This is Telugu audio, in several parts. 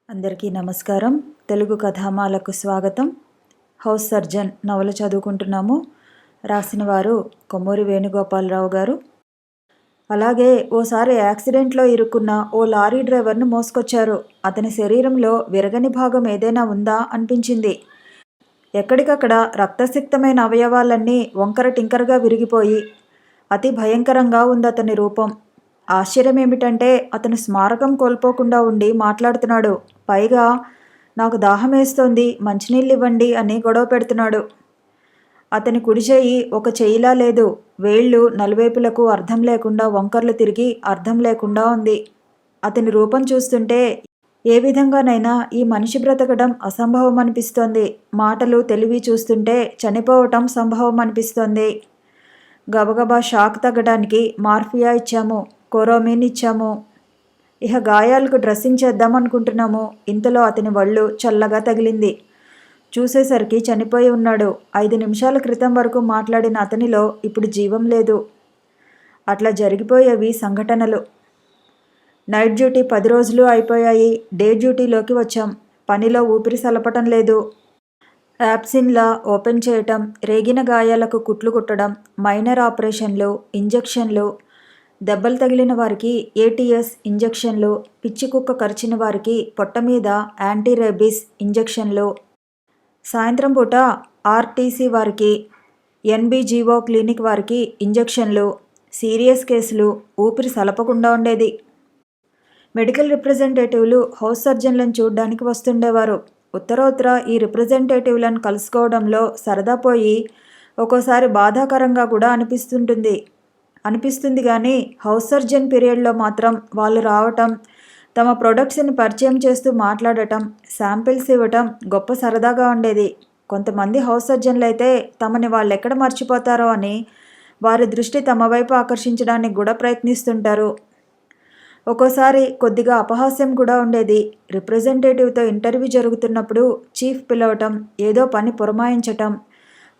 అందరికీ నమస్కారం. తెలుగు కథామాలకు స్వాగతం. హౌస్ సర్జన్ నవల చదువుకుంటున్నాము. రాసిన వారు కొమ్మూరి వేణుగోపాలరావు గారు. అలాగే ఓసారి యాక్సిడెంట్లో ఇరుక్కున్న ఓ లారీ డ్రైవర్ను మోసుకొచ్చారు. అతని శరీరంలో విరగని భాగం ఏదైనా ఉందా అనిపించింది. ఎక్కడికక్కడ రక్తసిక్తమైన అవయవాలన్నీ వంకర టింకరగా విరిగిపోయి అతి భయంకరంగా ఉందతని రూపం. ఆశ్చర్యం ఏమిటంటే అతను స్మారకం కోల్పోకుండా ఉండి మాట్లాడుతున్నాడు. పైగా నాకు దాహమేస్తోంది, మంచినీళ్ళు ఇవ్వండి అని గొడవ పెడుతున్నాడు. అతని కుడి చెయ్యి ఒక చెయ్యిలా లేదు. వేళ్ళు నలువైపులకు అర్థం లేకుండా వంకర్లు తిరిగి అర్థం లేకుండా ఉంది. అతని రూపం చూస్తుంటే ఏ విధంగానైనా ఈ మనిషి బ్రతకడం అసంభవం అనిపిస్తోంది. మాటలు తెలివి చూస్తుంటే చనిపోవటం సంభవం అనిపిస్తోంది. గబగబా షాక్ తగ్గడానికి మార్ఫియా ఇచ్చాము, కొరోమిన్ ఇచ్చాము. ఇహ గాయాలకు డ్రెస్సింగ్ చేద్దాం అనుకుంటున్నాము. ఇంతలో అతని వళ్ళు చల్లగా తగిలింది. చూసేసరికి చనిపోయి ఉన్నాడు. 5 నిమిషాల క్రితం వరకు మాట్లాడిన అతనిలో ఇప్పుడు జీవం లేదు. అట్లా జరిగిపోయేవి సంఘటనలు. నైట్ డ్యూటీ 10 రోజులు అయిపోయాయి. డే డ్యూటీలోకి వచ్చాం. పనిలో ఊపిరి సలపటం లేదు. యాప్సిన్లా ఓపెన్ చేయటం, రేగిన గాయాలకు కుట్లు కుట్టడం, మైనర్ ఆపరేషన్లు, ఇంజెక్షన్లు, దెబ్బలు తగిలిన వారికి ఏటీఎస్ ఇంజెక్షన్లు, పిచ్చి కుక్క కరిచిన వారికి పొట్ట మీద యాంటీ రేబీస్ ఇంజెక్షన్లు, సాయంత్రం పూట ఆర్టీసీ వారికి, ఎన్బీజీఓ క్లినిక్ వారికి ఇంజెక్షన్లు. సీరియస్ కేసులు ఊపిరి సలపకుండా ఉండేది. మెడికల్ రిప్రజెంటేటివ్లు హౌస్ సర్జన్లను చూడ్డానికి వస్తుండేవారు. ఉత్తరోత్తర ఈ రిప్రజెంటేటివ్లను కలుసుకోవడంలో సరదా పోయి ఒక్కోసారి బాధాకరంగా కూడా అనిపిస్తుంది కానీ హౌస్ సర్జన్ పీరియడ్లో మాత్రం వాళ్ళు రావటం, తమ ప్రొడక్ట్స్ని పరిచయం చేస్తూ మాట్లాడటం, శాంపిల్స్ ఇవ్వటం గొప్ప సరదాగా ఉండేది. కొంతమంది హౌస్ సర్జన్లు అయితే తమని వాళ్ళు ఎక్కడ మర్చిపోతారో అని వారి దృష్టి తమ వైపు ఆకర్షించడానికి కూడా ప్రయత్నిస్తుంటారు. ఒక్కోసారి కొద్దిగా అపహాస్యం కూడా ఉండేది. రిప్రజెంటేటివ్తో ఇంటర్వ్యూ జరుగుతున్నప్పుడు చీఫ్ పిలవటం, ఏదో పని పురమాయించటం,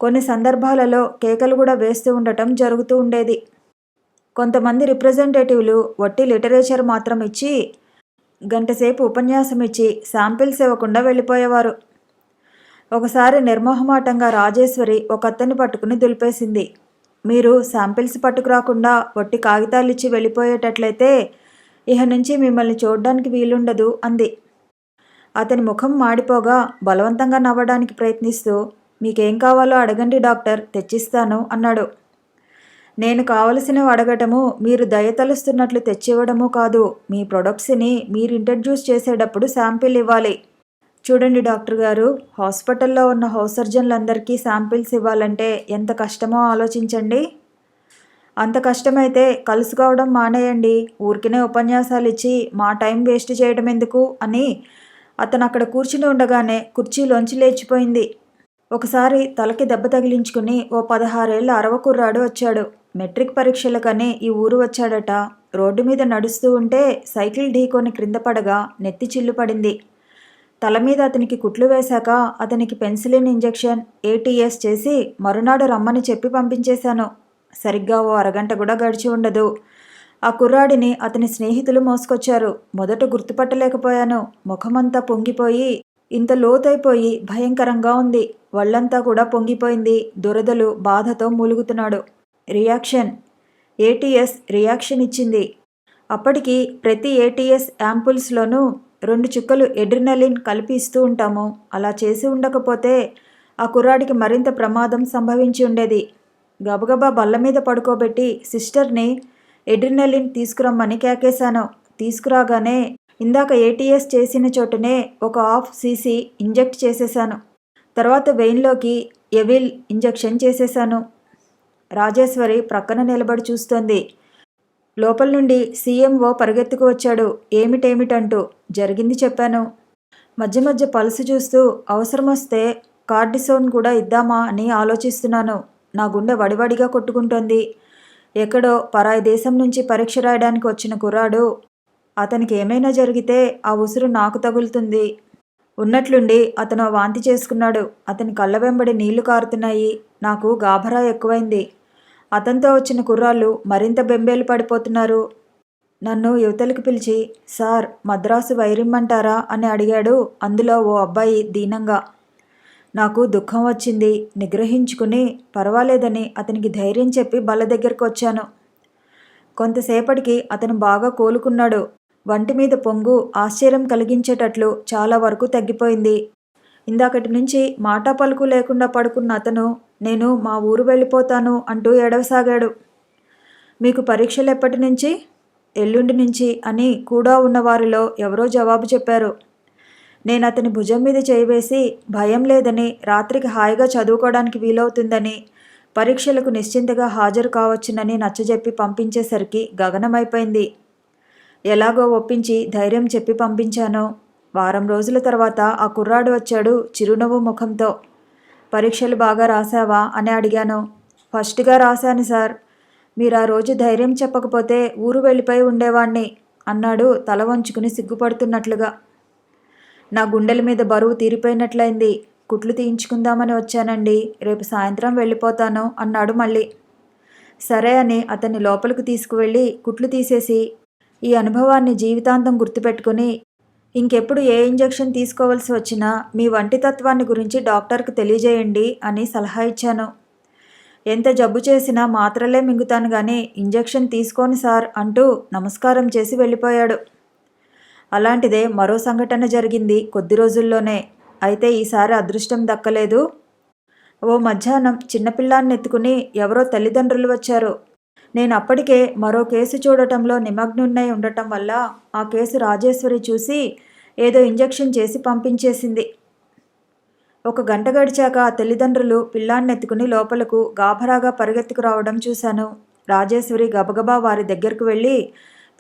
కొన్ని సందర్భాలలో కేకలు కూడా వేస్తూ ఉండటం జరుగుతూ ఉండేది. కొంతమంది రిప్రజెంటేటివ్లు వట్టి లిటరేచర్ మాత్రం ఇచ్చి గంటసేపు ఉపన్యాసం ఇచ్చి శాంపిల్స్ ఇవ్వకుండా వెళ్ళిపోయేవారు. ఒకసారి నిర్మోహమాటంగా రాజేశ్వరి ఒక అతన్ని పట్టుకుని దులిపేసింది. మీరు శాంపిల్స్ పట్టుకురాకుండా వట్టి కాగితాలు ఇచ్చి వెళ్ళిపోయేటట్లయితే ఇహ నుంచి మిమ్మల్ని చూడ్డానికి వీలుండదు అంది. అతని ముఖం మాడిపోగా బలవంతంగా నవ్వడానికి ప్రయత్నిస్తూ, మీకేం కావాలో అడగండి డాక్టర్, తెచ్చిస్తాను అన్నాడు. నేను కావలసినవి అడగటము మీరు దయతలుస్తున్నట్లు తెచ్చివ్వడము కాదు. మీ ప్రొడక్ట్స్ని మీరు ఇంట్రడ్యూస్ చేసేటప్పుడు శాంపిల్ ఇవ్వాలి. చూడండి డాక్టర్ గారు, హాస్పిటల్లో ఉన్న హౌస్ సర్జన్లందరికీ శాంపిల్స్ ఇవ్వాలంటే ఎంత కష్టమో ఆలోచించండి. అంత కష్టమైతే కలుసుకోవడం మానేయండి. ఊరికినే ఉపన్యాసాలు ఇచ్చి మా టైం వేస్ట్ చేయడం ఎందుకు అని అతను అక్కడ కూర్చుని ఉండగానే కుర్చీలోంచి లేచిపోయింది. ఒకసారి తలకి దెబ్బ తగిలించుకుని ఓ 16 ఏళ్ల అరవ కుర్రాడు వచ్చాడు. మెట్రిక్ పరీక్షలకని ఈ ఊరు వచ్చాడట. రోడ్డు మీద నడుస్తూ ఉంటే సైకిల్ ఢీకొని క్రింద పడగా నెత్తి చిల్లు పడింది. తల మీద అతనికి కుట్లు వేశాక అతనికి పెన్సిలిన్ ఇంజెక్షన్, ఏటీఎస్ చేసి మరునాడు రమ్మని చెప్పి పంపించేశాను. సరిగ్గా ఓ అరగంట కూడా గడిచి ఉండదు. ఆ కుర్రాడిని అతని స్నేహితులు మోసుకొచ్చారు. మొదట గుర్తుపట్టలేకపోయాను. ముఖమంతా పొంగిపోయి ఇంత లోతైపోయి భయంకరంగా ఉంది. ఒళ్ళంతా కూడా పొంగిపోయింది. దురదలు బాధతో మూలుగుతున్నాడు. రియాక్షన్, ఏటీఎస్ రియాక్షన్ ఇచ్చింది. అప్పటికి ప్రతి ఏటీఎస్ యాంపుల్స్లోనూ 2 చుక్కలు ఎడ్రినలిన్ కలిపి ఇస్తూ ఉంటాము. అలా చేసి ఉండకపోతే ఆ కుర్రాడికి మరింత ప్రమాదం సంభవించి ఉండేది. గబగబా బల్ల మీద పడుకోబెట్టి సిస్టర్ని ఎడ్రినలిన్ తీసుకురమ్మని కేకేశాను. తీసుకురాగానే ఇందాక ఏటీఎస్ చేసిన చోటనే ఒక 1/2 cc ఇంజెక్ట్ చేసేశాను. తర్వాత వెయిన్లోకి ఎవిల్ ఇంజెక్షన్ చేసేశాను. రాజేశ్వరి ప్రక్కన నిలబడి చూస్తోంది. లోపల నుండి సీఎంఓ పరిగెత్తుకు వచ్చాడు. ఏమిటంటూ. జరిగింది చెప్పాను. మధ్య మధ్య పల్సు చూస్తూ అవసరమొస్తే కార్డిసోన్ కూడా ఇద్దామా అని ఆలోచిస్తున్నాను. నా గుండె వడివడిగా కొట్టుకుంటోంది. ఎక్కడో పరాయి దేశం నుంచి పరీక్ష రాయడానికి వచ్చిన కుర్రాడు. అతనికి ఏమైనా జరిగితే ఆ ఉసురు నాకు తగులుతుంది. ఉన్నట్లుండి అతను వాంతి చేసుకున్నాడు. అతని కళ్ళ వెంబడి నీళ్లు కారుతున్నాయి. నాకు గాభరా ఎక్కువైంది. అతనితో వచ్చిన కుర్రాళ్ళు మరింత బెంబేలు పడిపోతున్నారు. నన్ను యువతలకి పిలిచి, సార్ మద్రాసు వైరిమ్మంటారా అని అడిగాడు. అందులో ఓ అబ్బాయి దీనంగా. నాకు దుఃఖం వచ్చింది. నిగ్రహించుకుని పర్వాలేదని అతనికి ధైర్యం చెప్పి బల్ల దగ్గరకు వచ్చాను. కొంతసేపటికి అతను బాగా కోలుకున్నాడు. వంటి మీద పొంగు ఆశ్చర్యం కలిగించేటట్లు చాలా వరకు తగ్గిపోయింది. ఇందాకటి నుంచి మాటా పలుకు లేకుండా పడుకున్న అతను, నేను మా ఊరు వెళ్ళిపోతాను అంటూ ఏడవసాగాడు. మీకు పరీక్షలు ఎప్పటి నుంచి? ఎల్లుండి నుంచి అని కూడా ఉన్నవారిలో ఎవరో జవాబు చెప్పారు. నేను అతని భుజం మీద చేయి వేసి, భయం లేదని, రాత్రికి హాయిగా చదువుకోవడానికి వీలవుతుందని, పరీక్షలకు నిశ్చింతగా హాజరు కావచ్చునని నచ్చజెప్పి పంపించేసరికి గగనమైపోయింది. ఎలాగో ఒప్పించి ధైర్యం చెప్పి పంపించాను. వారం రోజుల తర్వాత ఆ కుర్రాడు వచ్చాడు చిరునవ్వు ముఖంతో. పరీక్షలు బాగా రాశావా అని అడిగాను. ఫస్ట్గా రాశాను సార్. మీరు ఆ రోజు ధైర్యం చెప్పకపోతే ఊరు వెళ్ళిపోయి ఉండేవాణ్ణి అన్నాడు తల వంచుకుని సిగ్గుపడుతున్నట్లుగా. నా గుండెల మీద బరువు తీరిపోయినట్లయింది. కుట్లు తీయించుకుందామని వచ్చానండి. రేపు సాయంత్రం వెళ్ళిపోతాను అన్నాడు మళ్ళీ. సరే అని అతన్ని లోపలికి తీసుకువెళ్ళి కుట్లు తీసేసి, ఈ అనుభవాన్ని జీవితాంతం గుర్తుపెట్టుకుని ఇంకెప్పుడు ఏ ఇంజెక్షన్ తీసుకోవాల్సి వచ్చినా మీ వంటితత్వాన్ని గురించి డాక్టర్కి తెలియజేయండి అని సలహా ఇచ్చాను. ఎంత జబ్బు చేసినా మాత్రలే మింగుతాను కానీ ఇంజెక్షన్ తీసుకోను సార్ అంటూ నమస్కారం చేసి వెళ్ళిపోయాడు. అలాంటిదే మరో సంఘటన జరిగింది కొద్ది రోజుల్లోనే. అయితే ఈసారి అదృష్టం దక్కలేదు. ఓ మధ్యాహ్నం చిన్నపిల్లాన్ని ఎత్తుకుని ఎవరో తల్లిదండ్రులు వచ్చారు. నేను అప్పటికే మరో కేసు చూడటంలో నిమగ్నున్నై ఉండటం వల్ల ఆ కేసు రాజేశ్వరి చూసి ఏదో ఇంజెక్షన్ చేసి పంపించేసింది. ఒక గంట గడిచాక ఆ తల్లిదండ్రులు పిల్లాన్ని ఎత్తుకుని లోపలకు గాభరాగా పరిగెత్తుకు రావడం చూశాను. రాజేశ్వరి గబగబా వారి దగ్గరకు వెళ్ళి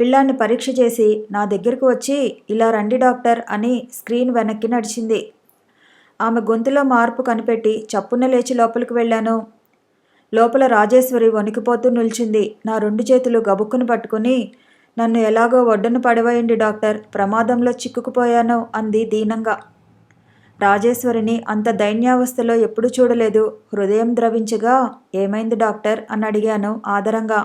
పిల్లాన్ని పరీక్ష చేసి నా దగ్గరకు వచ్చి, ఇలా రండి డాక్టర్ అని స్క్రీన్ వెనక్కి నడిచింది. ఆమె గొంతులో మార్పు కనిపెట్టి చప్పున లేచి లోపలికి వెళ్ళాను. లోపల రాజేశ్వరి వణికిపోతూ నిల్చుంది. నా 2 చేతులు గబుక్కును పట్టుకుని, నన్ను ఎలాగో ఒడ్డున పడవేయండి డాక్టర్, ప్రమాదంలో చిక్కుకుపోయాను అంది దీనంగా. రాజేశ్వరిని అంత దైన్యావస్థలో ఎప్పుడూ చూడలేదు. హృదయం ద్రవించగా, ఏమైంది డాక్టర్ అని అడిగాను ఆదరంగా.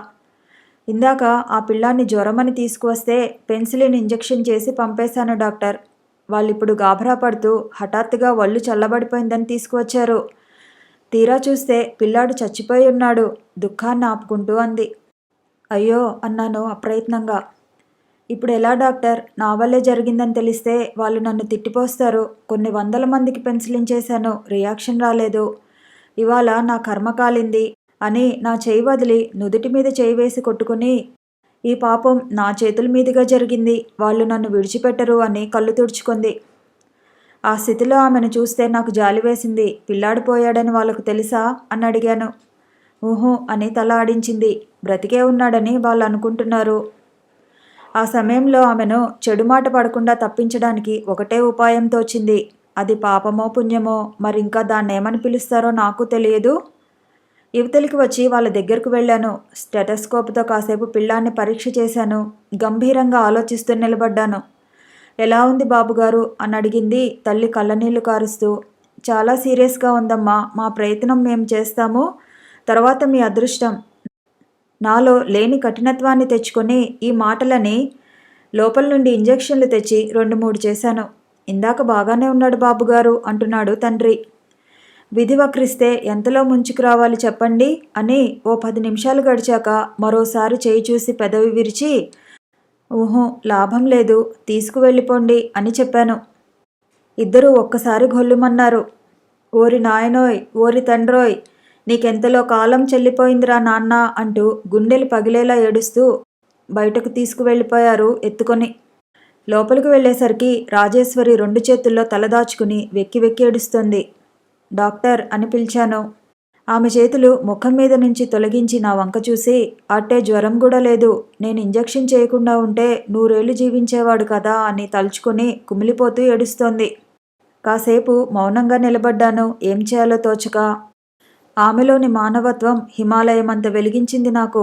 ఇందాక ఆ పిల్లాన్ని జ్వరమని తీసుకువస్తే పెన్సిలిన్ ఇంజెక్షన్ చేసి పంపేశాను డాక్టర్. వాళ్ళిప్పుడు గాభరా పడుతూ హఠాత్తుగా ఒళ్ళు చల్లబడిపోయిందని తీసుకువచ్చారు. తీరా చూస్తే పిల్లాడు చచ్చిపోయి ఉన్నాడు దుఃఖాన్ని ఆపుకుంటూ అంది. అయ్యో అన్నాను అప్రయత్నంగా. ఇప్పుడు ఎలా డాక్టర్? నా వల్లే జరిగిందని తెలిస్తే వాళ్ళు నన్ను తిట్టిపోస్తారు. కొన్ని 100 మందికి పెన్సిలిన్ చేశాను, రియాక్షన్ రాలేదు. ఇవాళ నా కర్మ కాలింది అని నా చేయి వదిలి నుదుటి మీద చేయి వేసి కొట్టుకుని, ఈ పాపం నా చేతుల మీదుగా జరిగింది, వాళ్ళు నన్ను విడిచిపెట్టరు అని కళ్ళు తుడుచుకుంది. ఆ స్థితిలో ఆమెను చూస్తే నాకు జాలి వేసింది. పిల్లాడు పోయాడని వాళ్ళకు తెలుసా అని అడిగాను. ఊహు అని తల ఆడించింది. బ్రతికే ఉన్నాడని వాళ్ళు అనుకుంటున్నారు. ఆ సమయంలో ఆమెను చెడు మాట పడకుండా తప్పించడానికి ఒకటే ఉపాయం తోచింది. అది పాపమో పుణ్యమో మరింకా దాన్నేమని పిలుస్తారో నాకు తెలియదు. యువతలికి వచ్చి వాళ్ళ దగ్గరకు వెళ్ళాను. స్టెటస్కోప్తో కాసేపు పిల్లాన్ని పరీక్ష చేశాను. గంభీరంగా ఆలోచిస్తూ నిలబడ్డాను. ఎలా ఉంది బాబుగారు అని అడిగింది తల్లి కళ్ళనీళ్లు కారుస్తూ. చాలా సీరియస్గా ఉందమ్మా. మా ప్రయత్నం మేము చేస్తాము, తర్వాత మీ అదృష్టం. నాలో లేని కఠినత్వాన్ని తెచ్చుకొని ఈ మాటలని లోపల నుండి ఇంజెక్షన్లు తెచ్చి 2-3 చేశాను. ఇందాక బాగానే ఉన్నాడు బాబుగారు అంటున్నాడు తండ్రి. విధి వక్రిస్తే ఎంతలో ముంచుకు రావాలి చెప్పండి అని ఓ 10 నిమిషాలు గడిచాక మరోసారి చేయి చూసి పెదవి విరిచి, ఊహు లాభం లేదు, తీసుకువెళ్ళిపోండి అని చెప్పాను. ఇద్దరూ ఒక్కసారి గొల్లుమన్నారు. ఓరి నాయనోయ్, ఓరి తండ్రోయ్, నీకెంతలో కాలం చెల్లిపోయిందిరా నాన్న అంటూ గుండెలు పగిలేలా ఏడుస్తూ బయటకు తీసుకువెళ్ళిపోయారు ఎత్తుకొని. లోపలికి వెళ్ళేసరికి రాజేశ్వరి 2 చేతుల్లో తలదాచుకుని వెక్కి వెక్కి ఏడుస్తోంది. డాక్టర్ అని పిలిచాను. ఆమె చేతులు ముఖం మీద నుంచి తొలగించి నా వంక చూసి, అట్టే జ్వరం కూడా లేదు, నేను ఇంజెక్షన్ చేయకుండా ఉంటే 100 ఏళ్ళు జీవించేవాడు కదా అని తలుచుకొని కుమిలిపోతూ ఏడుస్తోంది. కాసేపు మౌనంగా నిలబడ్డాను, ఏం చేయాలో తోచక. ఆమెలోని మానవత్వం హిమాలయమంత వెలిగించింది నాకు.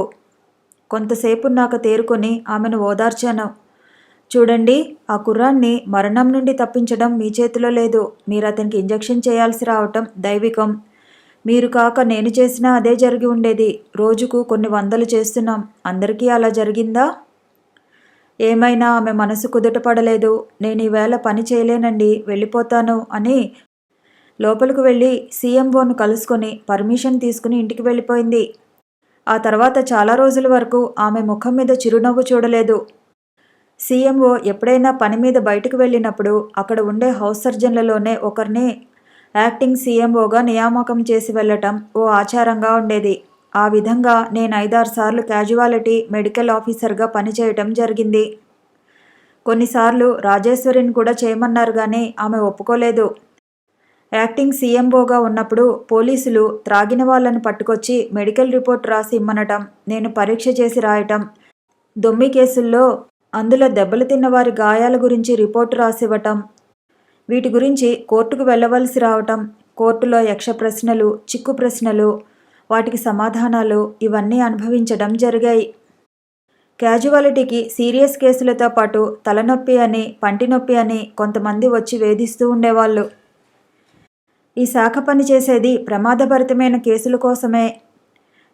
కొంతసేపు నాకు తేరుకొని ఆమెను ఓదార్చాను. చూడండి, ఆ కుర్రాన్ని మరణం నుండి తప్పించడం మీ చేతిలో లేదు. మీరు అతనికి ఇంజెక్షన్ చేయాల్సి రావటం దైవికం. మీరు కాక నేను చేసినా అదే జరిగి ఉండేది. రోజుకు కొన్ని 100 చేస్తున్నాం. అందరికీ అలా జరిగిందా? ఏమైనా ఆమె మనసు కుదుటపడలేదు. నేను ఈవేళ పని చేయలేనండి, వెళ్ళిపోతాను అని లోపలికి వెళ్ళి సీఎంఓను కలుసుకొని పర్మిషన్ తీసుకుని ఇంటికి వెళ్ళిపోయింది. ఆ తర్వాత చాలా రోజుల వరకు ఆమె ముఖం మీద చిరునవ్వు చూడలేదు. సీఎంఓ ఎప్పుడైనా పని మీద బయటకు వెళ్ళినప్పుడు అక్కడ ఉండే హౌస్ సర్జన్లలోనే ఒకరిని యాక్టింగ్ సీఎంఓగా నియామకం చేసి వెళ్ళటం ఓ ఆచారంగా ఉండేది. ఆ విధంగా నేను 5-6 సార్లు క్యాజువాలిటీ మెడికల్ ఆఫీసర్గా పనిచేయటం జరిగింది. కొన్నిసార్లు రాజేశ్వరిని కూడా చేయమన్నారు కానీ ఆమె ఒప్పుకోలేదు. యాక్టింగ్ సీఎంఓగా ఉన్నప్పుడు పోలీసులు త్రాగిన వాళ్ళను పట్టుకొచ్చి మెడికల్ రిపోర్ట్ రాసి ఇమ్మనటం, నేను పరీక్ష చేసి రాయటం, దొమ్మి కేసుల్లో అందులో దెబ్బలు తిన్న వారి గాయాల గురించి రిపోర్టు రాసివ్వటం, వీటి గురించి కోర్టుకు వెళ్ళవలసి రావటం, కోర్టులో యక్ష ప్రశ్నలు, చిక్కు ప్రశ్నలు, వాటికి సమాధానాలు ఇవన్నీ అనుభవించడం జరిగాయి. క్యాజువాలిటీకి సీరియస్ కేసులతో పాటు తలనొప్పి అని, పంటి నొప్పి అని కొంతమంది వచ్చి వేధిస్తూ ఉండేవాళ్ళు. ఈ శాఖ పని చేసేది ప్రమాదభరితమైన కేసుల కోసమే.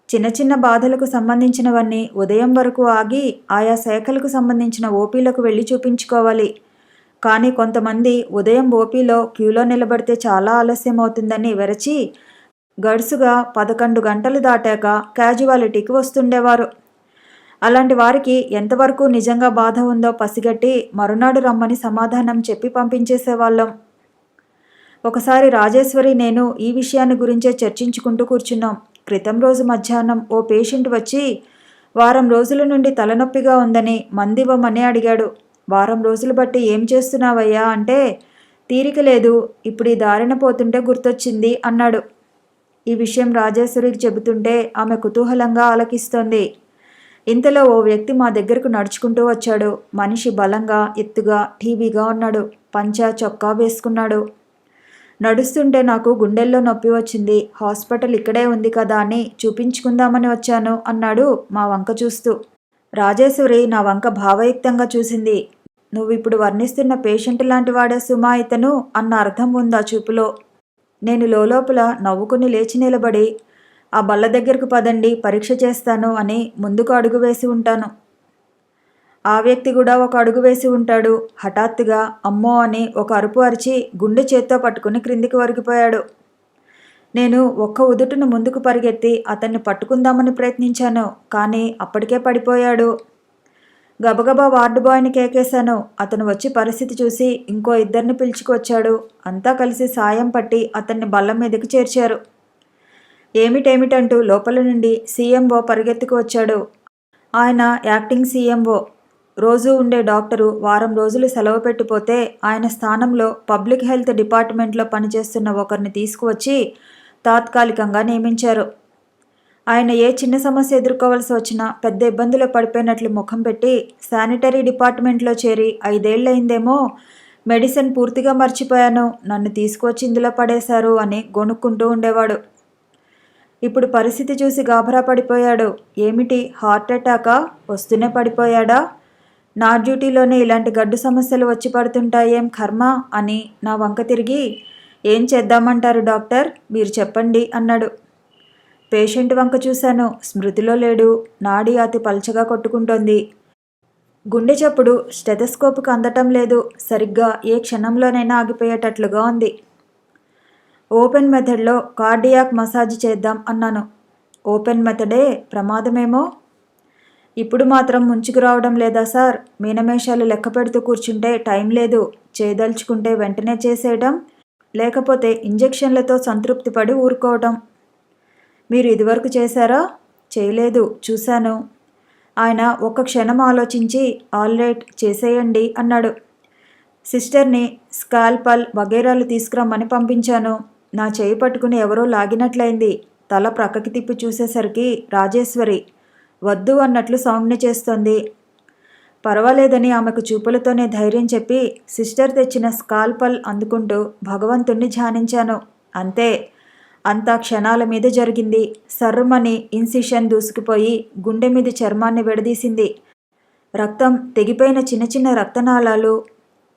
చిన్న చిన్న బాధలకు సంబంధించినవన్నీ ఉదయం వరకు ఆగి ఆయా శాఖలకు సంబంధించిన ఓపీలకు వెళ్ళి చూపించుకోవాలి. కానీ కొంతమంది ఉదయం ఓపీలో క్యూలో నిలబడితే చాలా ఆలస్యం అవుతుందని విరచి గడుసుగా 11 గంటలు దాటాక క్యాజువాలిటీకి వస్తుండేవారు. అలాంటి వారికి ఎంతవరకు నిజంగా బాధ ఉందో పసిగట్టి మరునాడు రమ్మని సమాధానం చెప్పి పంపించేసేవాళ్ళం. ఒకసారి రాజేశ్వరి నేను ఈ విషయాన్ని గురించే చర్చించుకుంటూ కూర్చున్నాం. క్రితం రోజు మధ్యాహ్నం ఓ పేషెంట్ వచ్చి వారం రోజుల నుండి తలనొప్పిగా ఉందని మందివ్వమని అడిగాడు. వారం రోజులు బట్టి ఏం చేస్తున్నావయ్యా అంటే, తీరిక లేదు, ఇప్పుడు ఈ దారిన పోతుంటే గుర్తొచ్చింది అన్నాడు. ఈ విషయం రాజేశ్వరికి చెబుతుంటే ఆమె కుతూహలంగా ఆలకిస్తోంది. ఇంతలో ఓ వ్యక్తి మా దగ్గరకు నడుచుకుంటూ వచ్చాడు. మనిషి బలంగా, ఎత్తుగా, ఠీవీగా ఉన్నాడు. పంచా చొక్కా వేసుకున్నాడు. నడుస్తుంటే నాకు గుండెల్లో నొప్పి వచ్చింది. హాస్పిటల్ ఇక్కడే ఉంది కదా అని చూపించుకుందామని వచ్చాను అన్నాడు మా వంక చూస్తూ. రాజేశ్వరి నా వంక భావయుక్తంగా చూసింది. నువ్విప్పుడు వర్ణిస్తున్న పేషెంట్ లాంటి వాడే సుమా ఇతను అన్న అర్థం ఉందా చూపులో. నేను లోపల నవ్వుకుని లేచి నిలబడి ఆ బల్ల దగ్గరకు పదండి, పరీక్ష చేస్తాను అని ముందుకు అడుగు వేసి ఉంటాను. ఆ వ్యక్తి కూడా ఒక అడుగు వేసి ఉంటాడు. హఠాత్తుగా అమ్మో అని ఒక అరుపు అరిచి గుండె చేత్తో పట్టుకుని క్రిందికి వరిగిపోయాడు. నేను ఒక్క ఉదుటును ముందుకు పరిగెత్తి అతన్ని పట్టుకుందామని ప్రయత్నించాను. కానీ అప్పటికే పడిపోయాడు. గబగబా వార్డు బాయ్ని కేకేశాను. అతను వచ్చి పరిస్థితి చూసి ఇంకో 2 పిలుచుకొచ్చాడు. అంతా కలిసి సాయం పట్టి అతన్ని బల్ల మీదకి చేర్చారు. ఏమిటేమిటంటూ లోపల నుండి సీఎంఓ పరిగెత్తుకు వచ్చాడు. ఆయన యాక్టింగ్ సీఎంఓ. రోజూ ఉండే డాక్టరు వారం రోజులు సెలవు పెట్టిపోతే ఆయన స్థానంలో పబ్లిక్ హెల్త్ డిపార్ట్మెంట్లో పనిచేస్తున్న ఒకరిని తీసుకువచ్చి తాత్కాలికంగా నియమించారు. ఆయన ఏ చిన్న సమస్య ఎదుర్కోవాల్సి వచ్చినా పెద్ద ఇబ్బందులు పడిపోయినట్లు ముఖం పెట్టి శానిటరీ డిపార్ట్మెంట్లో చేరి 5 ఏళ్ళయిందేమో, మెడిసిన్ పూర్తిగా మర్చిపోయాను, నన్ను తీసుకువచ్చి ఇందులో పడేశారు అని గొణుక్కుంటూ ఉండేవాడు. ఇప్పుడు పరిస్థితి చూసి గాబరా పడిపోయాడు. ఏమిటి, హార్ట్ అటాకా? వస్తూనే పడిపోయాడా? నా డ్యూటీలోనే ఇలాంటి గడ్డు సమస్యలు వచ్చి పడుతుంటాయేం కర్మ అని నా వంక తిరిగి, ఏం చేద్దామంటారు డాక్టర్, మీరు చెప్పండి అన్నాడు. పేషెంట్ వంక చూశాను. స్మృతిలో లేడు. నాడి అతి పల్చగా కొట్టుకుంటోంది. గుండె చప్పుడు స్టెథోస్కోప్కి అందటం లేదు. సరిగ్గా ఏ క్షణంలోనైనా ఆగిపోయేటట్లుగా ఉంది. ఓపెన్ మెథడ్లో కార్డియాక్ మసాజ్ చేద్దాం అన్నాను. ఓపెన్ మెథడే ప్రమాదమేమో. ఇప్పుడు మాత్రం ముంచుకు రావడం లేదా సార్? మీనమేషాలు లెక్క పెడుతూ కూర్చుంటే టైం లేదు. చేయదలుచుకుంటే వెంటనే చేసేయడం, లేకపోతే ఇంజెక్షన్లతో సంతృప్తి పడి ఊరుకోవటం. మీరు ఇదివరకు చేశారా? చేయలేదు, చూశాను. ఆయన ఒక్క క్షణం ఆలోచించి ఆల్ రైట్ చేసేయండి అన్నాడు. సిస్టర్ని స్కాల్పల్ వగైరాలు తీసుకురమ్మని పంపించాను. నా చేయి పట్టుకుని ఎవరో లాగినట్లయింది. తల ప్రక్కకి తిప్పి చూసేసరికి రాజేశ్వరి వద్దు అన్నట్లు సౌంజ్ఞ చేస్తోంది. పర్వాలేదని ఆమెకు చూపులతోనే ధైర్యం చెప్పి సిస్టర్ తెచ్చిన స్కాల్పల్ అందుకుంటూ భగవంతుణ్ణి ధ్యానించాను. అంతే, అంతా క్షణాల మీద జరిగింది. సర్రుమని ఇన్సిషన్ దూసుకుపోయి గుండె మీద చర్మాన్ని విడదీసింది. రక్తం తెగిపోయిన చిన్న చిన్న రక్తనాళాలు,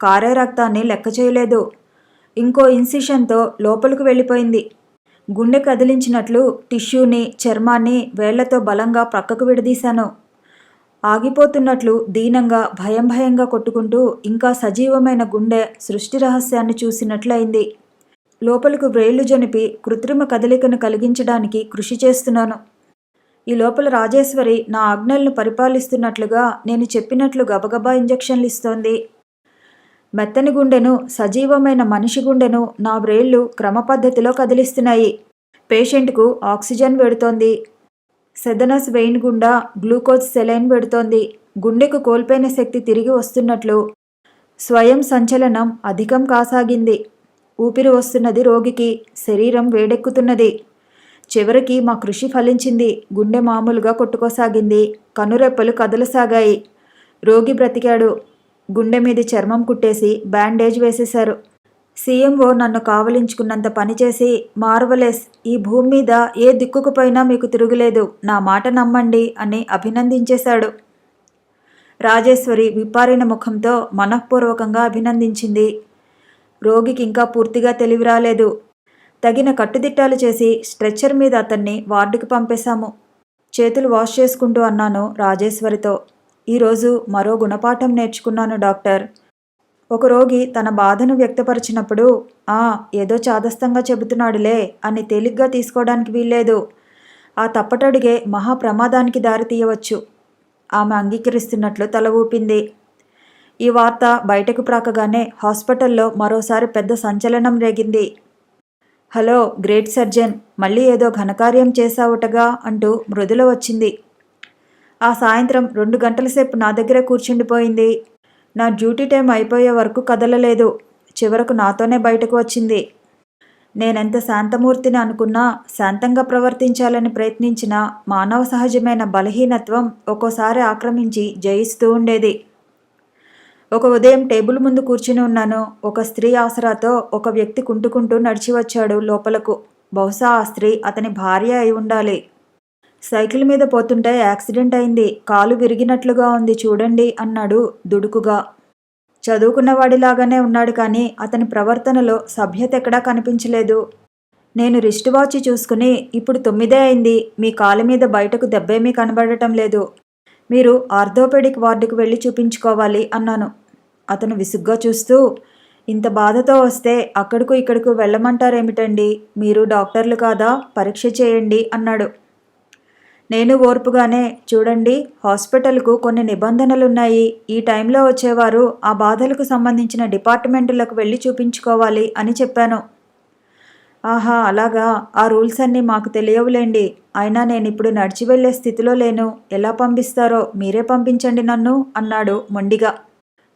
కారే రక్తాన్ని లెక్క చేయలేదు. ఇంకో ఇన్సిషన్తో లోపలికి వెళ్ళిపోయింది. గుండె కదిలించినట్లు టిష్యూని, చర్మాన్ని వేళ్లతో బలంగా ప్రక్కకు విడదీశాను. ఆగిపోతున్నట్లు దీనంగా భయంగా కొట్టుకుంటూ ఇంకా సజీవమైన గుండె సృష్టి రహస్యాన్ని చూసినట్లయింది. లోపలకు వ్రేళ్లు జొనిపి కృత్రిమ కదలికను కలిగించడానికి కృషి చేస్తున్నాను. ఈ లోపల రాజేశ్వరి నా ఆజ్ఞలను పరిపాలిస్తున్నట్లుగా నేను చెప్పినట్లు గబగబా ఇంజెక్షన్లు ఇస్తోంది. మెత్తని గుండెను, సజీవమైన మనిషి గుండెను నా వ్రేళ్లు క్రమపద్ధతిలో కదిలిస్తున్నాయి. పేషెంట్కు ఆక్సిజన్ పెడుతోంది. సెదనస్ వెయిన్ గుండా గ్లూకోజ్ సెలైన్ పెడుతోంది. గుండెకు కోల్పోయిన శక్తి తిరిగి వస్తున్నట్లు స్వయం సంచలనం అధికం కాసాగింది. ఊపిరి వస్తున్నది రోగికి. శరీరం వేడెక్కుతున్నది. చివరికి మా కృషి ఫలించింది. గుండె మామూలుగా కొట్టుకోసాగింది. కనురెప్పలు కదలసాగాయి. రోగి బ్రతికాడు. గుండె మీది చర్మం కుట్టేసి బ్యాండేజ్ వేసేశారు. సీఎంఓ నన్ను కావలించుకున్నంత పనిచేసి, మార్వలెస్, ఈ భూమి మీద ఏ దిక్కుకు పోయినా మీకు తిరుగులేదు, నా మాట నమ్మండి అని అభినందించేశాడు. రాజేశ్వరి విప్పారిన ముఖంతో మనఃపూర్వకంగా అభినందించింది. రోగికి ఇంకా పూర్తిగా తెలివి రాలేదు. తగిన కట్టుదిట్టాలు చేసి స్ట్రెచ్చర్ మీద అతన్ని వార్డుకి పంపేశాము. చేతులు వాష్ చేసుకుంటూ అన్నాను రాజేశ్వరితో. ఈరోజు మరో గుణపాఠం నేర్చుకున్నాను డాక్టర్. ఒక రోగి తన బాధను వ్యక్తపరిచినప్పుడు ఏదో చాదస్తంగా చెబుతున్నాడులే అని తేలిగ్గా తీసుకోవడానికి వీల్లేదు. ఆ తప్పటడుగే మహాప్రమాదానికి దారితీయవచ్చు. ఆమె అంగీకరిస్తున్నట్లు తల ఊపింది. ఈ వార్త బయటకు ప్రాకగానే హాస్పిటల్లో మరోసారి పెద్ద సంచలనం రేగింది. హలో గ్రేట్ సర్జన్, మళ్ళీ ఏదో ఘనకార్యం చేశావుటగా అంటూ మృదుల వచ్చింది. ఆ సాయంత్రం 2 గంటల సేపు నా దగ్గరే కూర్చుండిపోయింది. నా డ్యూటీ టైం అయిపోయే వరకు కదలలేదు. చివరకు నాతోనే బయటకు వచ్చింది. నేనెంత శాంతమూర్తిని అనుకున్నా, శాంతంగా ప్రవర్తించాలని ప్రయత్నించినా మానవ సహజమైన బలహీనత్వం ఒక్కోసారి ఆక్రమించి జయిస్తూ ఉండేది. ఒక ఉదయం టేబుల్ ముందు కూర్చుని ఉన్నాను. ఒక స్త్రీ ఆసరాతో ఒక వ్యక్తి కుంటుకుంటూ నడిచి వచ్చాడు లోపలకు. బహుశా ఆ స్త్రీ అతని భార్య అయి ఉండాలి. సైకిల్ మీద పోతుంటే యాక్సిడెంట్ అయింది. కాలు విరిగినట్లుగా ఉంది చూడండి అన్నాడు దుడుకుగా. చదువుకున్నవాడిలాగానే ఉన్నాడు కానీ అతని ప్రవర్తనలో సభ్యత ఎక్కడా కనిపించలేదు. నేను రిస్ట్ వాచ్ చూసుకుని, ఇప్పుడు 9 అయింది. మీ కాలు మీద బయటకు దెబ్బేమీ కనబడటం లేదు. మీరు ఆర్థోపెడిక్ వార్డుకు వెళ్ళి చూపించుకోవాలి అన్నాను. అతను విసుగ్గా చూస్తూ, ఇంత బాధతో వస్తే అక్కడకు ఇక్కడకు వెళ్ళమంటారేమిటండి? మీరు డాక్టర్లు కాదా? పరీక్ష చేయండి అన్నాడు. నేను ఓర్పుగానే, చూడండి, హాస్పిటల్కు కొన్ని నిబంధనలున్నాయి. ఈ టైంలో వచ్చేవారు ఆ బాధలకు సంబంధించిన డిపార్ట్మెంటులకు వెళ్ళి చూపించుకోవాలి అని చెప్పాను. ఆహా, అలాగా, ఆ రూల్స్ అన్నీ మాకు తెలియవులేండి. అయినా నేనిప్పుడు నడిచి వెళ్లే స్థితిలో లేను. ఎలా పంపిస్తారో మీరే పంపించండి నన్ను అన్నాడు మొండిగా.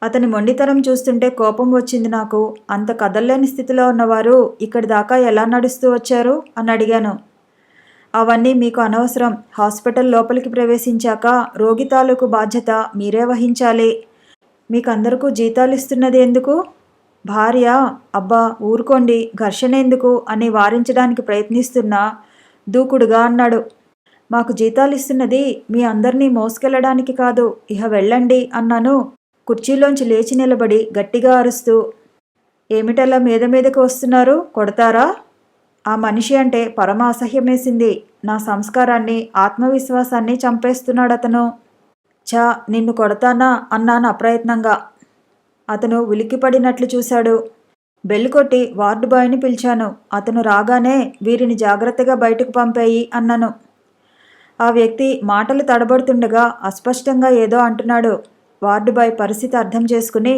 అతని మొండితనం చూస్తుంటే కోపం వచ్చింది నాకు. అంత కదల్లేని స్థితిలో ఉన్నవారు ఇక్కడి దాకా ఎలా నడుస్తూ వచ్చారు అని అడిగాను. అవన్నీ మీకు అనవసరం. హాస్పిటల్ లోపలికి ప్రవేశించాక రోగి తాలూకు బాధ్యత మీరే వహించాలి. మీకందరికీ జీతాలు ఇస్తున్నది ఎందుకు? భార్య, అబ్బా ఊరుకోండి, ఘర్షణ ఎందుకు అని వారించడానికి ప్రయత్నిస్తున్నా దూకుడుగా అన్నాడు. మాకు జీతాలు ఇస్తున్నది మీ అందరినీ మోసుకెళ్లడానికి కాదు, ఇహ వెళ్ళండి అన్నాను కుర్చీలోంచి లేచి నిలబడి గట్టిగా అరుస్తూ. ఏమిటలా మీదకు వస్తున్నారు? కొడతారా? ఆ మనిషి అంటే పరమ అసహ్యమేసింది. నా సంస్కారాన్ని, ఆత్మవిశ్వాసాన్ని చంపేస్తున్నాడతను. ఛా, నిన్ను కొడతానా అన్నాను అప్రయత్నంగా. అతను ఉలిక్కిపడినట్లు చూశాడు. బెల్ కొట్టి వార్డు బాయ్ని పిలిచాను. అతను రాగానే వీరిని జాగ్రత్తగా బయటకు పంపేయి అన్నాను. ఆ వ్యక్తి మాటలు తడబడుతుండగా అస్పష్టంగా ఏదో అంటున్నాడు. వార్డు బాయ్ పరిస్థితి అర్థం చేసుకుని,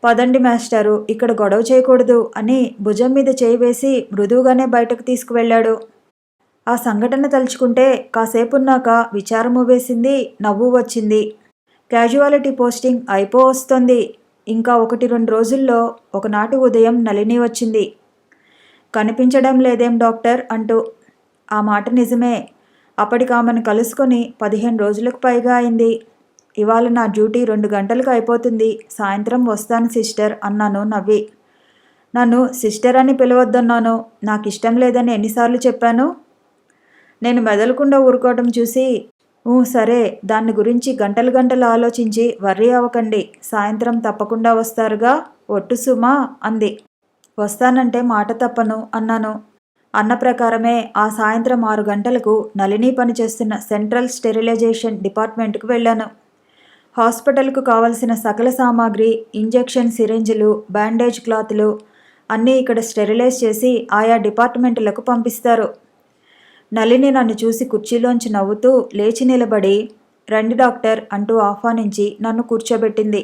పదండి మాస్టారు, ఇక్కడ గొడవ చేయకూడదు అని భుజం మీద చేయి వేసి మృదువుగానే బయటకు తీసుకువెళ్ళాడు. ఆ సంఘటన తలుచుకుంటే కాసేపున్నాక విచారము వేసింది, నవ్వు వచ్చింది. క్యాజువాలిటీ పోస్టింగ్ వస్తోంది. ఇంకా 1-2 రోజుల్లో ఒకనాటి ఉదయం నళిని వచ్చింది. కనిపించడం లేదేం డాక్టర్ అంటూ. ఆ మాట నిజమే. అప్పటికామెను కలుసుకొని 15 రోజులకు పైగా అయింది. ఇవాళ నా డ్యూటీ 2 గంటలకు అయిపోతుంది. సాయంత్రం వస్తాను సిస్టర్ అన్నాను నవ్వి. నన్ను సిస్టర్ అని పిలవద్దన్నాను. నాకు ఇష్టం లేదని ఎన్నిసార్లు చెప్పాను? నేను మెదలకుండా ఊరుకోవటం చూసి, సరే, దాన్ని గురించి గంటలు ఆలోచించి వర్రీ అవ్వకండి. సాయంత్రం తప్పకుండా వస్తారుగా, ఒట్టు సుమా అంది. వస్తానంటే మాట తప్పను అన్నాను. అన్న ప్రకారమే ఆ సాయంత్రం 6 గంటలకు నళిని పనిచేస్తున్న సెంట్రల్ స్టెరిలైజేషన్ డిపార్ట్మెంట్కు వెళ్ళాను. హాస్పిటల్కు కావలసిన సకల సామాగ్రి, ఇంజెక్షన్ సిరింజులు, బ్యాండేజ్ క్లాతులు అన్నీ ఇక్కడ స్టెరిలైజ్ చేసి ఆయా డిపార్ట్మెంట్లకు పంపిస్తారు. నళిని నన్ను చూసి కుర్చీలోంచి నవ్వుతూ లేచి నిలబడి, రండి డాక్టర్ అంటూ ఆహ్వానించి నన్ను కూర్చోబెట్టింది.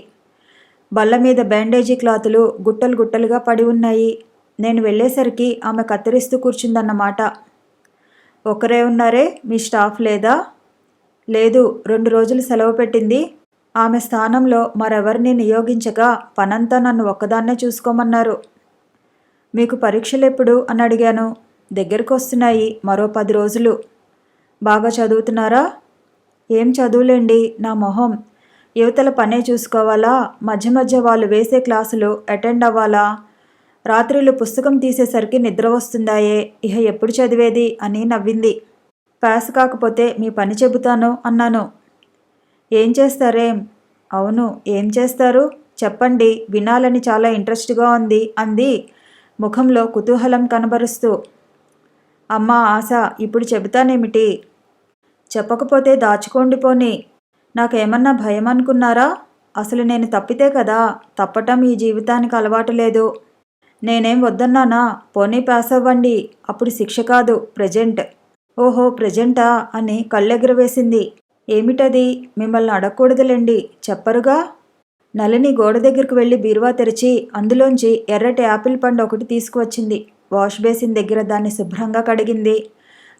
బల్ల మీద బ్యాండేజీ క్లాతులు గుట్టలు గుట్టలుగా పడి ఉన్నాయి. నేను వెళ్ళేసరికి ఆమె కత్తిరిస్తూ కూర్చుందన్నమాట. ఒకరే ఉన్నారే, మీ స్టాఫ్ లేదా? లేదు, 2 రోజులు సెలవు పెట్టింది. ఆమె స్థానంలో మరెవరిని నియోగించగా పనంతా నన్ను ఒక్కదాన్నే చూసుకోమన్నారు. మీకు పరీక్షలెప్పుడు అని అడిగాను. దగ్గరకు వస్తున్నాయి, మరో 10 రోజులు. బాగా చదువుతున్నారా? ఏం చదువులేండి, నా మొహం. యువతల పనే చూసుకోవాలా, మధ్య మధ్య వాళ్ళు వేసే క్లాసులు అటెండ్ అవ్వాలా, రాత్రిళ్ళు పుస్తకం తీసేసరికి నిద్ర వస్తుందాయే, ఇహ ఎప్పుడు చదివేది అని నవ్వింది. పాస్ కాకపోతే మీ పని చెబుతాను అన్నాను. ఏం చేస్తారేం? అవును, ఏం చేస్తారు చెప్పండి, వినాలని చాలా ఇంట్రెస్ట్గా ఉంది అంది ముఖంలో కుతూహలం కనబరుస్తూ. అమ్మా ఆశ, ఇప్పుడు చెబుతానేమిటి? చెప్పకపోతే దాచుకోండి పోని. నాకేమన్నా భయం అనుకున్నారా? అసలు నేను తప్పితే కదా, తప్పటం ఈ జీవితానికి అలవాటు లేదు. నేనేం వద్దన్నానా? పోనీ పాస్ అవ్వండి, అప్పుడు శిక్ష కాదు, ప్రెజెంట్. ఓహో, ప్రెజెంటా అని కళ్ళెగరవేసింది. ఏమిటది? మిమ్మల్ని అడగకూడదులేండి, చెప్పరుగా. నళిని గోడ దగ్గరకు వెళ్ళి బీరువా తెరిచి అందులోంచి ఎర్రటి యాపిల్ పండు ఒకటి తీసుకువచ్చింది. వాష్ బేసిన్ దగ్గర దాన్ని శుభ్రంగా కడిగింది.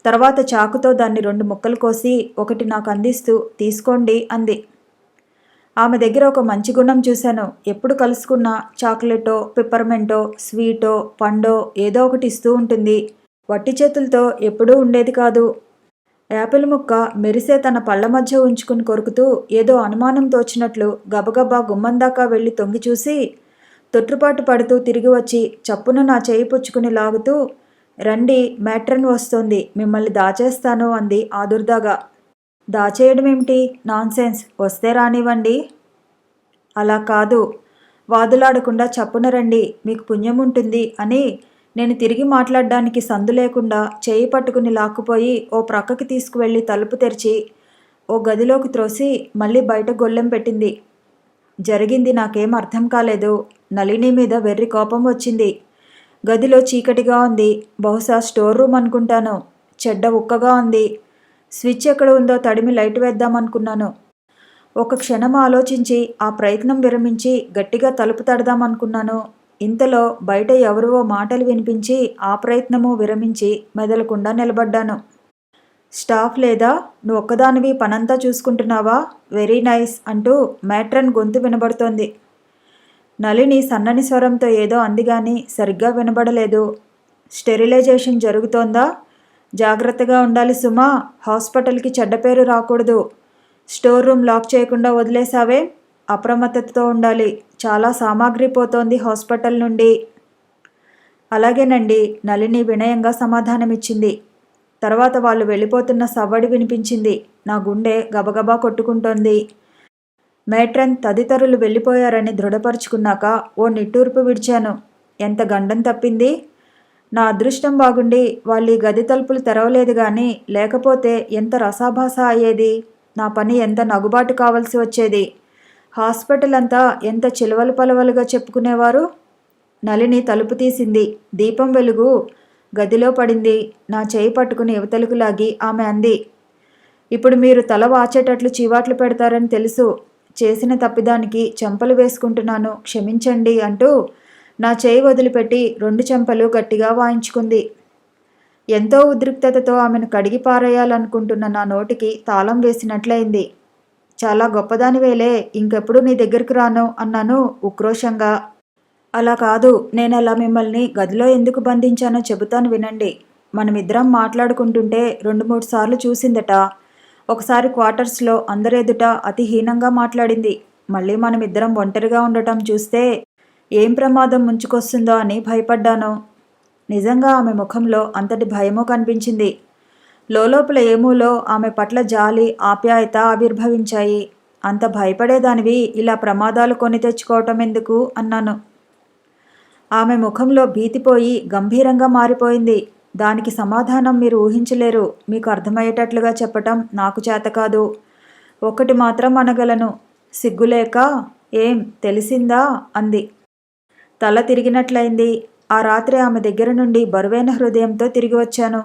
తర్వాత చాకుతో దాన్ని 2 ముక్కలు కోసి ఒకటి నాకు అందిస్తూ తీసుకోండి అంది. ఆమె దగ్గర ఒక మంచి గుణం చూశాను. ఎప్పుడు కలుసుకున్నా చాక్లెటో, పిప్పర్మెంటో, స్వీటో, పండో ఏదో ఒకటి ఇస్తూ ఉంటుంది. వట్టి చేతులతో ఎప్పుడూ ఉండేది కాదు. యాపిల్ ముక్క మెరిసే తన పళ్ళ మధ్య ఉంచుకుని కొరుకుతూ ఏదో అనుమానం తోచినట్లు గబగబా గుమ్మం దాకా వెళ్ళి తొంగి చూసి తొట్రుపాటు పడుతూ తిరిగి వచ్చి చప్పున నా చేయి పుచ్చుకుని లాగుతూ, రండి, మ్యాట్రన్ వస్తోంది, మిమ్మల్ని దాచేస్తాను అంది ఆదుర్దాగా. దాచేయడమేమిటి? నాన్సెన్స్, వస్తే రానివ్వండి. అలా కాదు, వాదులాడకుండా చప్పున రండి, మీకు పుణ్యం ఉంటుంది అని నేను తిరిగి మాట్లాడడానికి సందు లేకుండా చేయి పట్టుకుని లాక్కుపోయి ఓ ప్రక్కకి తీసుకువెళ్ళి తలుపు తెరిచి ఓ గదిలోకి త్రోసి మళ్ళీ బయట గొళ్ళెం పెట్టింది. జరిగింది నాకేం అర్థం కాలేదు. నళిని మీద వెర్రి కోపం వచ్చింది. గదిలో చీకటిగా ఉంది. బహుశా స్టోర్ రూమ్ అనుకుంటాను. చెడ్డ ఉక్కగా ఉంది. స్విచ్ ఎక్కడ ఉందో తడిమి లైట్ వేద్దామనుకున్నాను. ఒక క్షణం ఆలోచించి ఆ ప్రయత్నం విరమించి గట్టిగా తలుపు తడదామనుకున్నాను. ఇంతలో బయట ఎవరివో మాటలు వినిపించి ఆ ప్రయత్నము విరమించి మెదలకుండా నిలబడ్డాను. స్టాఫ్ లేదా? నువ్వు ఒక్కదానివి పనంతా చూసుకుంటున్నావా? వెరీ నైస్ అంటూ మ్యాట్రన్ గొంతు వినబడుతోంది. నళిని సన్నని స్వరంతో ఏదో అందిగాని సరిగ్గా వినబడలేదు. స్టెరిలైజేషన్ జరుగుతోందా? జాగ్రత్తగా ఉండాలి సుమా, హాస్పిటల్కి చెడ్డ పేరు రాకూడదు. స్టోర్ రూమ్ లాక్ చేయకుండా వదిలేసావే, అప్రమత్తతతో ఉండాలి. చాలా సామాగ్రి పోతోంది హాస్పిటల్ నుండి. అలాగేనండి, నళిని వినయంగా సమాధానమిచ్చింది. తర్వాత వాళ్ళు వెళ్ళిపోతున్న సవ్వడి వినిపించింది. నా గుండె గబగబా కొట్టుకుంటోంది. మేట్రన్ తదితరులు వెళ్ళిపోయారని దృఢపరుచుకున్నాక ఓ నిట్టూర్పు విడిచాను. ఎంత గండం తప్పింది. నా అదృష్టం బాగుండి వాళ్ళు ఈ గది తలుపులు తెరవలేదు గాని లేకపోతే ఎంత రసాభాస అయ్యేది. నా పని ఎంత నగుబాటు కావలసి వచ్చేది. హాస్పిటల్ అంతా ఎంత చిలవలు పలవలుగా చెప్పుకునేవారు. నళిని తలుపు తీసింది. దీపం వెలుగు గదిలో పడింది. నా చేయి పట్టుకుని యువతలకు లాగి ఆమె అంది, ఇప్పుడు మీరు తల వాచేటట్లు చీవాట్లు పెడతారని తెలుసు. చేసిన తప్పిదానికి చెంపలు వేసుకుంటున్నాను, క్షమించండి అంటూ నా చేయి వదిలిపెట్టి 2 చెంపలు గట్టిగా వాయించుకుంది. ఎంతో ఉద్రిక్తతతో ఆమెను కడిగి పారేయాలనుకుంటున్న నా నోటికి తాళం వేసినట్లయింది. చాలా గొప్పదానివేలే, ఇంకెప్పుడు నీ దగ్గరికి రాను అన్నాను ఉక్రోషంగా. అలా కాదు, నేనలా మిమ్మల్ని గదిలో ఎందుకు బంధించానో చెబుతాను వినండి. మనమిద్దరం మాట్లాడుకుంటుంటే 2-3 సార్లు చూసిందట. ఒకసారి క్వార్టర్స్లో అందరెదుట అతి హీనంగా మాట్లాడింది. మళ్ళీ మనమిద్దరం ఒంటరిగా ఉండటం చూస్తే ఏం ప్రమాదం ముంచుకొస్తుందో అని భయపడ్డాను. నిజంగా ఆమె ముఖంలో అంతటి భయమూ కనిపించింది. లోపల ఏమూలో ఆమె పట్ల జాలి, ఆప్యాయత ఆవిర్భవించాయి. అంత భయపడేదానివి ఇలా ప్రమాదాలు కొని తెచ్చుకోవటం ఎందుకు అన్నాను. ఆమె ముఖంలో భీతిపోయి గంభీరంగా మారిపోయింది. దానికి సమాధానం మీరు ఊహించలేరు. మీకు అర్థమయ్యేటట్లుగా చెప్పటం నాకు చేత కాదు. ఒక్కటి మాత్రం అనగలను, సిగ్గులేక ఏం తెలిసిందా అంది. తల తిరిగినట్లయింది. ఆ రాత్రి ఆమె దగ్గర నుండి బరువైన హృదయంతో తిరిగి వచ్చాను.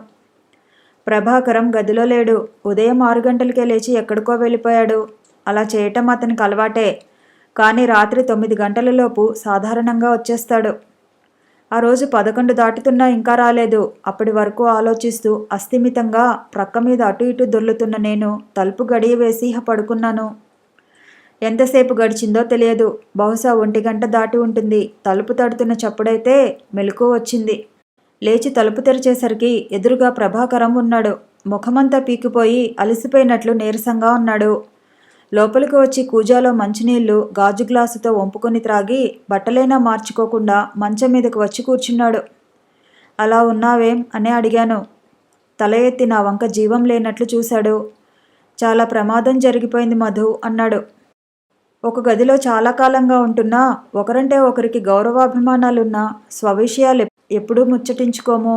ప్రభాకరం గదిలో లేడు. ఉదయం 6 గంటలకే లేచి ఎక్కడికో వెళ్ళిపోయాడు. అలా చేయటం అతనికి అలవాటే. కానీ రాత్రి 9 గంటలలోపు సాధారణంగా వచ్చేస్తాడు. ఆ రోజు 11 దాటుతున్నా ఇంకా రాలేదు. అప్పటి వరకు ఆలోచిస్తూ అస్థిమితంగా ప్రక్క మీద అటు ఇటు దొర్లుతున్న నేను తలుపు గడియ వేసి పడుకున్నాను. ఎంతసేపు గడిచిందో తెలియదు. బహుశా 1 గంట దాటి ఉంటుంది. తలుపు తడుతున్న చప్పుడైతే మెలకువ వచ్చింది. లేచి తలుపు తెరిచేసరికి ఎదురుగా ప్రభాకరం ఉన్నాడు. ముఖమంతా పీకిపోయి అలసిపోయినట్లు నీరసంగా ఉన్నాడు. లోపలికి వచ్చి కూజాలో మంచినీళ్లు గాజు గ్లాసుతో వంపుకొని త్రాగి బట్టలైనా మార్చుకోకుండా మంచం మీదకు వచ్చి కూర్చున్నాడు. అలా ఉన్నావేం అని అడిగాను. తల ఎత్తి నా వంక జీవం లేనట్లు చూశాడు. చాలా ప్రమాదం జరిగిపోయింది మధు అన్నాడు. ఒక గదిలో చాలా కాలంగా ఉంటున్నా ఒకరంటే ఒకరికి గౌరవాభిమానాలున్నా స్వవిషయాలు ఎప్పుడూ ముచ్చటించుకోము.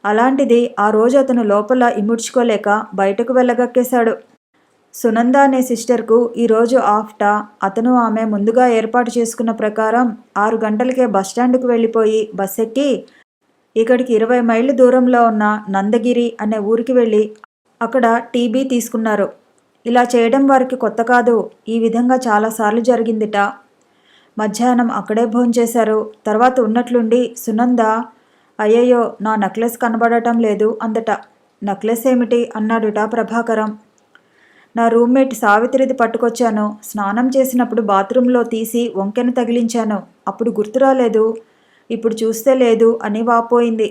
అలాంటిది ఆ రోజు అతను లోపల ఇముడ్చుకోలేక బయటకు వెళ్ళగక్కేశాడు. సునంద అనే సిస్టర్కు ఈరోజు ఆఫ్టా. అతను ఆమె ముందుగా ఏర్పాటు చేసుకున్న ప్రకారం 6 గంటలకే బస్టాండ్కు వెళ్ళిపోయి బస్ ఎక్కి ఇక్కడికి 20 మైళ్ళు దూరంలో ఉన్న నందగిరి అనే ఊరికి వెళ్ళి అక్కడ టీబీ తీసుకున్నారు. ఇలా చేయడం వారికి కొత్త కాదు. ఈ విధంగా చాలాసార్లు జరిగిందిట. మధ్యాహ్నం అక్కడే భోంచేశారు. తర్వాత ఉన్నట్లుండి సునంద, అయ్యయ్యో నా నెక్లెస్ కనబడటం లేదు అందట. నెక్లెస్ ఏమిటి అన్నాడుట ప్రభాకరం. నా రూమ్మేట్ సావిత్రిది పట్టుకొచ్చాను. స్నానం చేసినప్పుడు బాత్రూంలో తీసి వంకెను తగిలించాను. అప్పుడు గుర్తు రాలేదు. ఇప్పుడు చూస్తే లేదు అని వాపోయింది.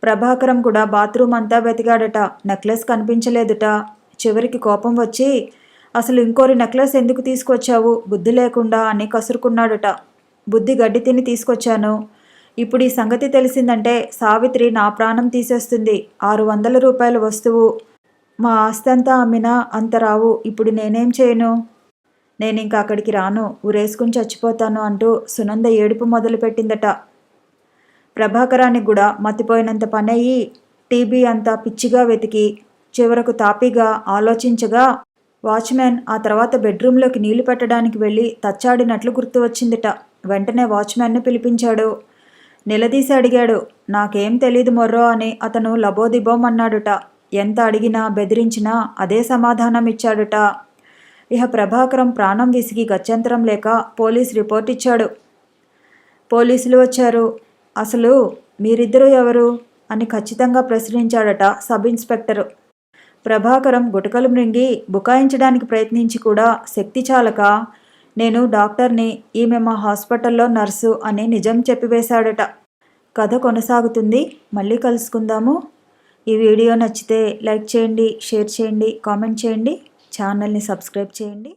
ప్రభాకరం కూడా బాత్రూమ్ అంతా వెతికాడట. నెక్లెస్ కనిపించలేదుట. చివరికి కోపం వచ్చి అసలు ఇంకోరి నెక్లెస్ ఎందుకు తీసుకొచ్చావు బుద్ధి లేకుండా అని కసురుకున్నాడుట. బుద్ధి గడ్డి తిని తీసుకొచ్చాను. ఇప్పుడు ఈ సంగతి తెలిసిందంటే సావిత్రి నా ప్రాణం తీసేస్తుంది. 600 రూపాయల వస్తువు. మా ఆస్తి అంతా అమ్మినా అంత రావు. ఇప్పుడు నేనేం చేయను? నేనింక అక్కడికి రాను. ఊరేసుకుని చచ్చిపోతాను అంటూ సునంద ఏడుపు మొదలుపెట్టిందట. ప్రభాకరానికి కూడా మతిపోయినంత పనయ్యి టీబీ అంతా పిచ్చిగా వెతికి చివరకు తాపీగా ఆలోచించగా వాచ్మెన్ ఆ తర్వాత బెడ్రూంలోకి నీళ్లు పెట్టడానికి వెళ్ళి తచ్చాడినట్లు గుర్తు వచ్చిందిట. వెంటనే వాచ్మెన్ను పిలిపించాడు. నిలదీసి అడిగాడు. నాకేం తెలీదు మొర్రో అని అతను లబోదిబోం అన్నాడుట. ఎంత అడిగినా బెదిరించినా అదే సమాధానం ఇచ్చాడుట. ఇహ ప్రభాకరం ప్రాణం విసిగి గత్యంతరం లేక పోలీస్ రిపోర్ట్ ఇచ్చాడు. పోలీసులు వచ్చారు. అసలు మీరిద్దరూ ఎవరు అని ఖచ్చితంగా ప్రశ్నించాడట సబ్ ఇన్స్పెక్టరు. ప్రభాకరం గుటకలు మృంగి బుకాయించడానికి ప్రయత్నించి కూడా శక్తి చాలక నేను డాక్టర్ని, ఈమె మా హాస్పిటల్లో నర్సు అని నిజం చెప్పివేశాడట. కథ కొనసాగుతుంది. మళ్ళీ కలుసుకుందాము. ఈ వీడియో నచ్చితే లైక్ చేయండి, షేర్ చేయండి, కామెంట్ చేయండి, ఛానల్ని సబ్స్క్రైబ్ చేయండి.